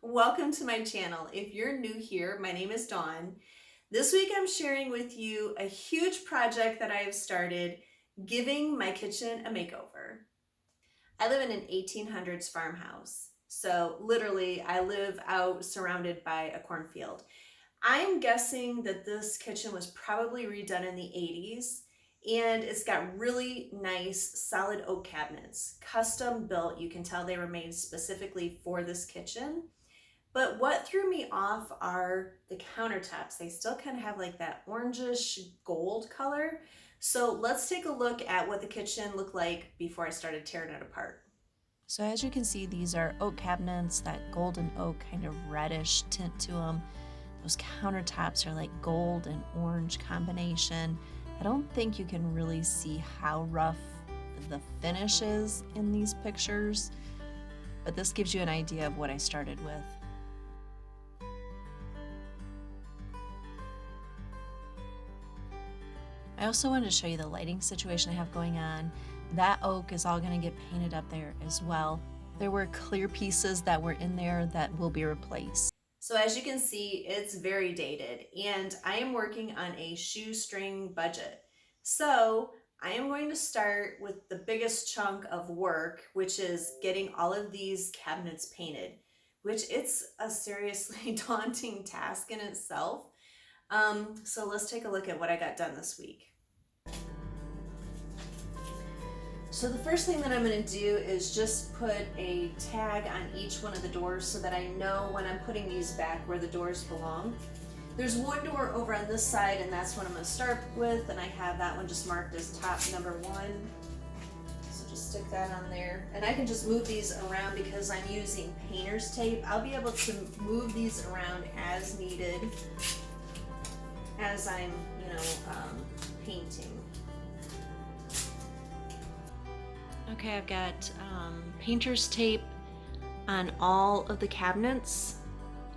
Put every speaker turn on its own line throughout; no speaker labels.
Welcome to my channel. If you're new here, my name is Dawn. This week I'm sharing with you a huge project that I have started, giving my kitchen a makeover. I live in an 1800s farmhouse. So literally I live out surrounded by a cornfield. I'm guessing that this kitchen was probably redone in the 80s, and it's got really nice solid oak cabinets, custom built. You can tell they were made specifically for this kitchen. But what threw me off are the countertops. They still kind of have like that orangish gold color. So let's take a look at what the kitchen looked like before I started tearing it apart.
So as you can see, these are oak cabinets, that golden oak kind of reddish tint to them. Those countertops are like gold and orange combination. I don't think you can really see how rough the finish is in these pictures, but this gives you an idea of what I started with. I also wanted to show you the lighting situation I have going on. That oak is all going to get painted up there as well. There were clear pieces that were in there that will be replaced.
So as you can see, it's very dated, and I am working on a shoestring budget. So I am going to start with the biggest chunk of work, which is getting all of these cabinets painted, which it's a seriously daunting task in itself. So let's take a look at what I got done this week. So the first thing that I'm going to do is just put a tag on each one of the doors so that I know when I'm putting these back where the doors belong. There's one door over on this side, and that's what I'm going to start with, and I have that one just marked as top number 1. So just stick that on there. And I can just move these around because I'm using painter's tape. I'll be able to move these around as needed as I'm, painting.
Okay, I've got painter's tape on all of the cabinets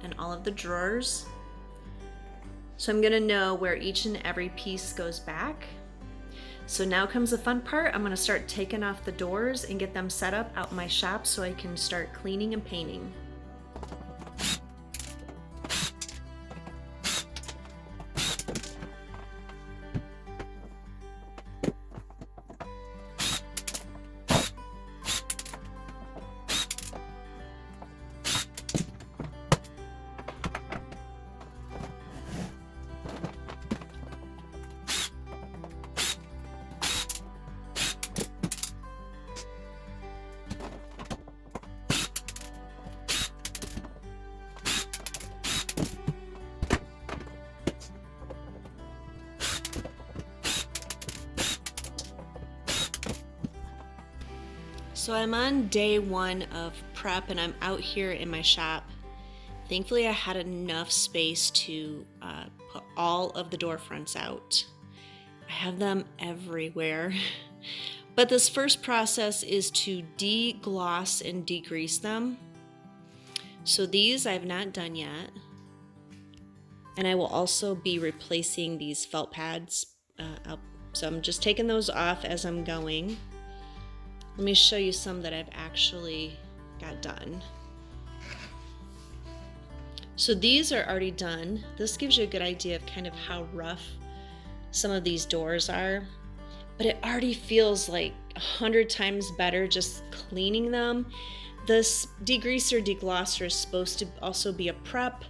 and all of the drawers. So I'm gonna know where each and every piece goes back. So now comes the fun part. I'm gonna start taking off the doors and get them set up out in my shop so I can start cleaning and painting. So I'm on day 1 of prep, and I'm out here in my shop. Thankfully I had enough space to put all of the door fronts out. I have them everywhere. But this first process is to degloss and degrease them. So these I've not done yet. And I will also be replacing these felt pads up. So I'm just taking those off as I'm going. Let me show you some that I've actually got done. So these are already done. This gives you a good idea of kind of how rough some of these doors are, but it already feels like 100 times better just cleaning them. This degreaser, deglosser is supposed to also be a prep,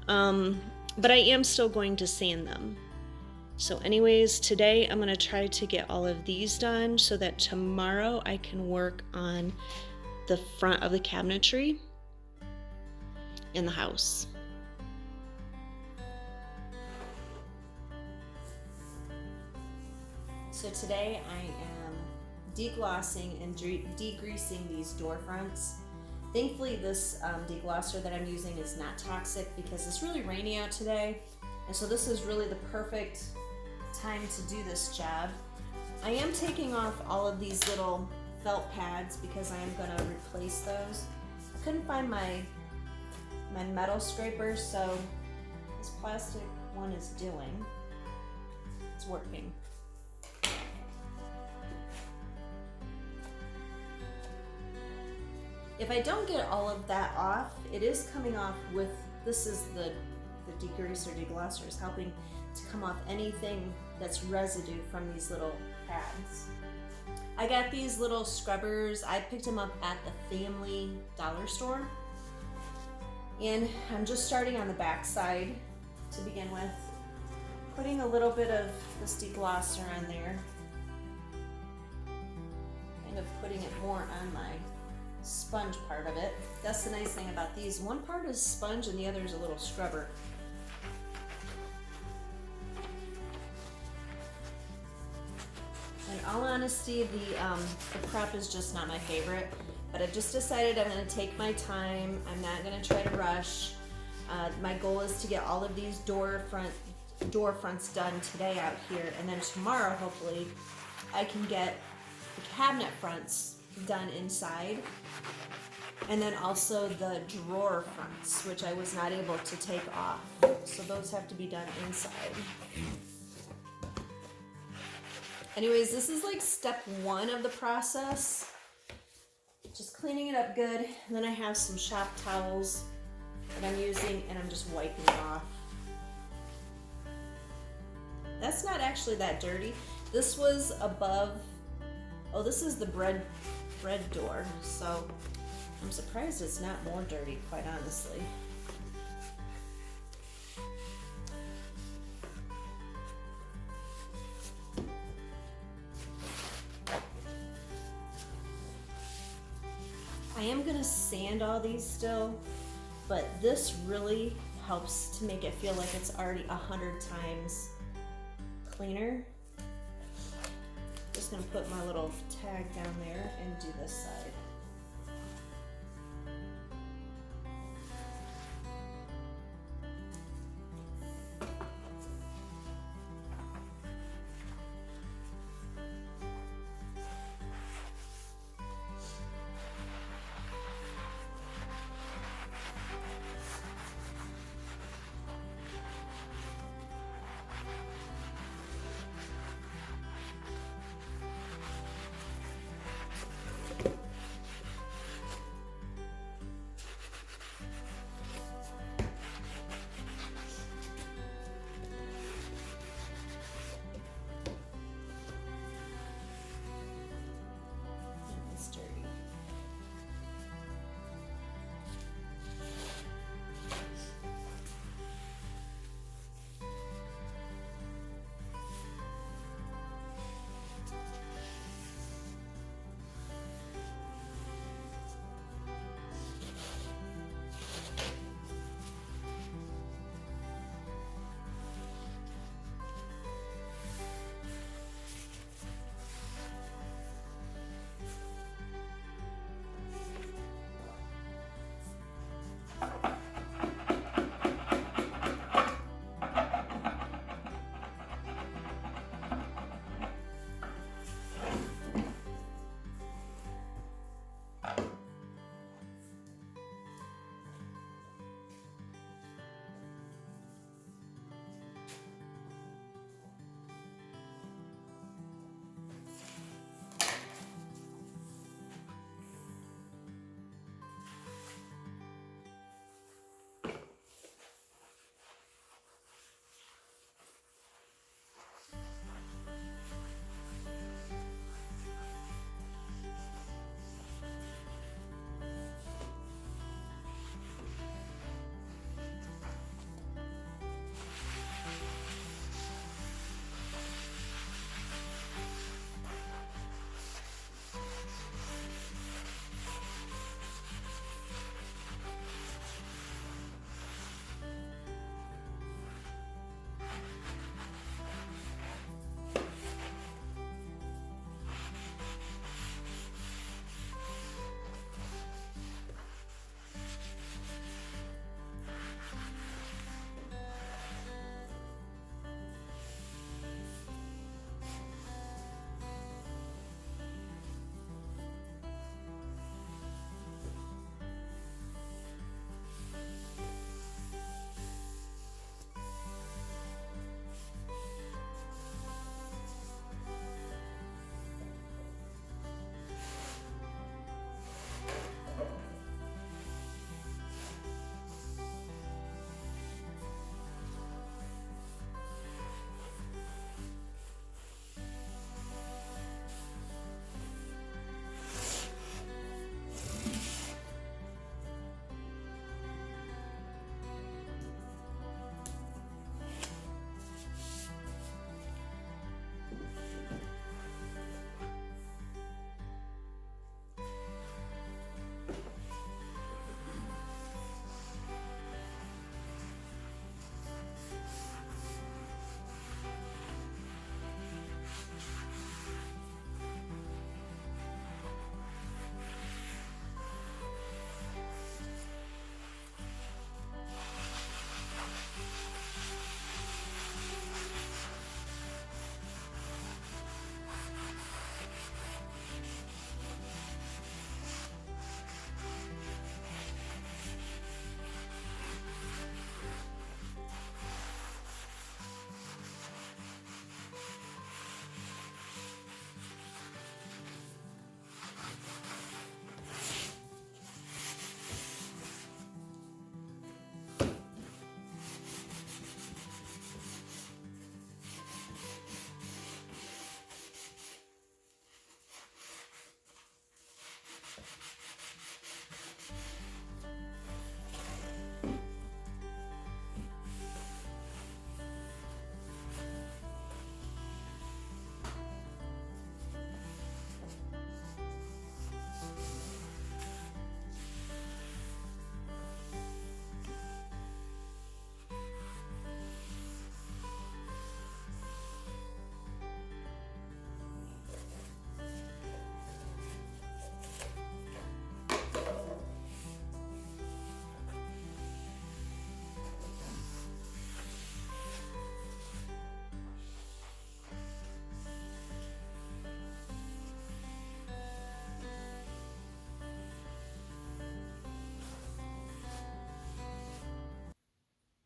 but I am still going to sand them. So anyways, today I'm going to try to get all of these done so that tomorrow I can work on the front of the cabinetry in the house.
So today I am deglossing and degreasing these door fronts. Thankfully this deglosser that I'm using is not toxic because it's really rainy out today, and so this is really the perfect time to do this job. I am taking off all of these little felt pads because I am going to replace those. I couldn't find my metal scraper, so this plastic one is doing. It's working.
If I don't get all of that off, it is coming off with, this is the degreaser, deglosser is helping to come off anything that's residue from these little pads. I got these little scrubbers. I picked them up at the Family Dollar store. And I'm just starting on the back side to begin with. Putting a little bit of this deglosser on there. Kind of putting it more on my sponge part of it. That's the nice thing about these. One part is sponge and the other is a little scrubber. In all honesty, the prep is just not my favorite, but I just decided I'm going to take my time. I'm not going to try to rush. My goal is to get all of these door fronts done today out here, and then tomorrow, hopefully, I can get the cabinet fronts done inside, and then also the drawer fronts, which I was not able to take off. So those have to be done inside. Anyways, this is like step one of the process. Just cleaning it up good. And then I have some shop towels that I'm using, and I'm just wiping it off. That's not actually that dirty. This was above, oh, this is the bread door. So I'm surprised it's not more dirty, quite honestly. I am gonna sand all these still, but this really helps to make it feel like it's already 100 times cleaner. Just gonna put my little tag down there and do this side.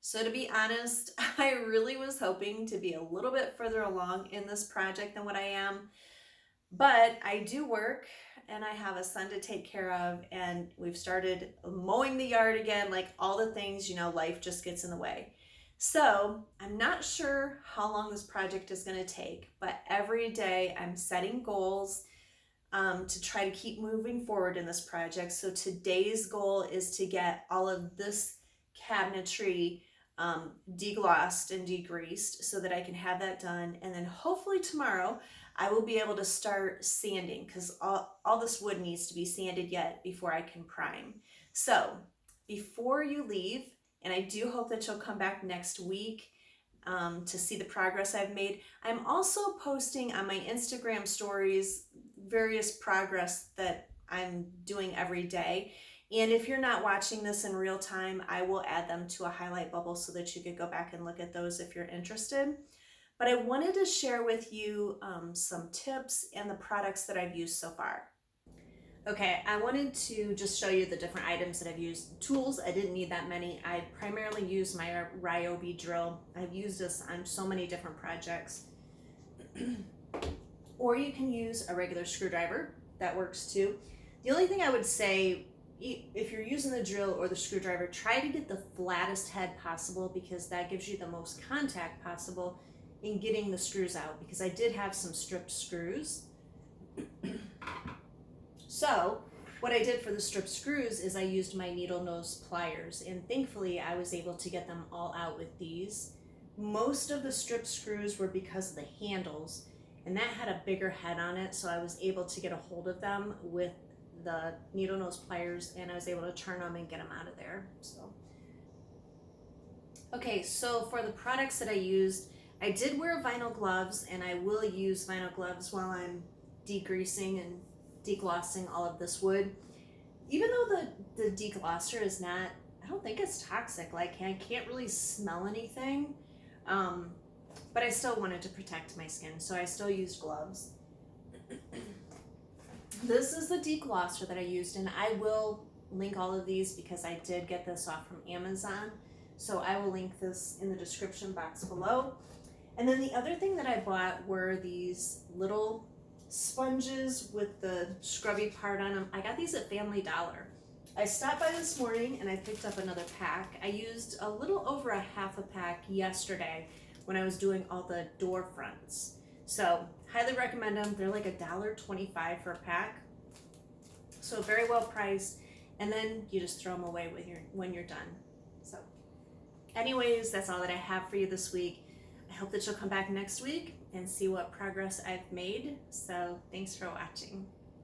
So to be honest, I really was hoping to be a little bit further along in this project than what I am, but I do work and I have a son to take care of, and we've started mowing the yard again, like all the things, life just gets in the way. So I'm not sure how long this project is going to take, but every day I'm setting goals to try to keep moving forward in this project. So today's goal is to get all of this cabinetry deglossed and degreased so that I can have that done. And then hopefully tomorrow I will be able to start sanding, because all this wood needs to be sanded yet before I can prime. So before you leave, and I do hope that you'll come back next week to see the progress I've made. I'm also posting on my Instagram stories various progress that I'm doing every day. And if you're not watching this in real time, I will add them to a highlight bubble so that you could go back and look at those if you're interested. But I wanted to share with you some tips and the products that I've used so far. Okay, I wanted to just show you the different items that I've used. Tools, I didn't need that many. I primarily use my Ryobi drill. I've used this on so many different projects. Or you can use a regular screwdriver, that works too. The only thing I would say, if you're using the drill or the screwdriver, try to get the flattest head possible, because that gives you the most contact possible in getting the screws out, because I did have some stripped screws. So what I did for the stripped screws is I used my needle nose pliers, and thankfully I was able to get them all out with these. Most of the stripped screws were because of the handles, and that had a bigger head on it, so I was able to get a hold of them with the needle nose pliers, and I was able to turn them and get them out of there. Okay, so for the products that I used, I did wear vinyl gloves, and I will use vinyl gloves while I'm degreasing and deglossing all of this wood. Even though the deglosser is not, I don't think it's toxic, like I can't really smell anything, but I still wanted to protect my skin, so I still used gloves. This is the deglosser that I used, and I will link all of these because I did get this off from Amazon, so I will link this in the description box below. And then the other thing that I bought were these little sponges with the scrubby part on them. I got these at Family Dollar. I stopped by this morning and I picked up another pack. I used a little over a half a pack yesterday when I was doing all the door fronts. So highly recommend them. They're like $1.25 for a pack. So very well priced. And then you just throw them away when you're done. So anyways, that's all that I have for you this week. I hope that you'll come back next week and see what progress I've made. So thanks for watching.